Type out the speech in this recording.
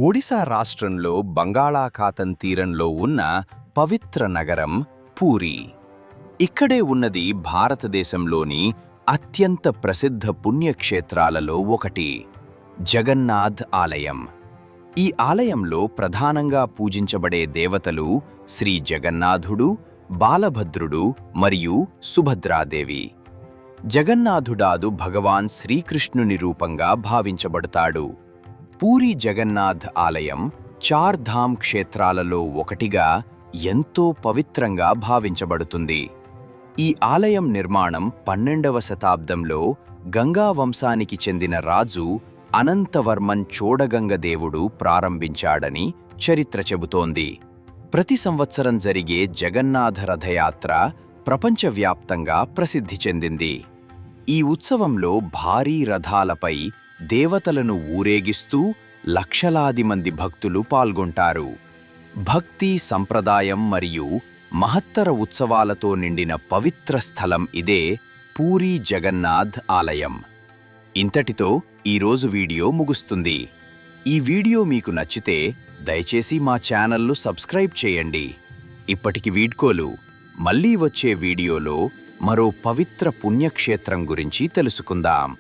ఒడిశా రాష్ట్రంలో బంగాళాఖాతం తీరంలో ఉన్న పవిత్ర నగరం పూరీ. ఇక్కడే ఉన్నది భారతదేశంలోని అత్యంత ప్రసిద్ధ పుణ్యక్షేత్రాలలో ఒకటి, జగన్నాథ్ ఆలయం. ఈ ఆలయంలో ప్రధానంగా పూజించబడే దేవతలు శ్రీ జగన్నాథుడు, బాలభద్రుడు మరియు సుభద్రాదేవి. జగన్నాథుడాదు భగవాన్ శ్రీకృష్ణుని రూపంగా భావించబడతాడు. పూరీ జగన్నాథ్ ఆలయం చార్ ధామ్ క్షేత్రాలలో ఒకటిగా ఎంతో పవిత్రంగా భావించబడుతుంది. ఈ ఆలయం నిర్మాణం 12వ శతాబ్దంలో గంగా వంశానికి చెందిన రాజు అనంతవర్మన్ చోడగంగదేవుడు ప్రారంభించాడని చరిత్ర చెబుతోంది. ప్రతి సంవత్సరం జరిగే జగన్నాథ రథయాత్ర ప్రపంచవ్యాప్తంగా ప్రసిద్ధి చెందింది. ఈ ఉత్సవంలో భారీ రథాలపై దేవతలను ఊరేగిస్తూ లక్షలాది మంది భక్తులు పాల్గొంటారు. భక్తి, సంప్రదాయం మరియు మహత్తర ఉత్సవాలతో నిండిన పవిత్ర స్థలం ఇదే పూరీ జగన్నాథ్ ఆలయం. ఇంతటితో ఈరోజు వీడియో ముగుస్తుంది. ఈ వీడియో మీకు నచ్చితే దయచేసి మా ఛానల్ను సబ్స్క్రైబ్ చేయండి. ఇప్పటికి వీడ్కోలు. మళ్ళీ వచ్చే వీడియోలో మరో పవిత్ర పుణ్యక్షేత్రం గురించి తెలుసుకుందాం.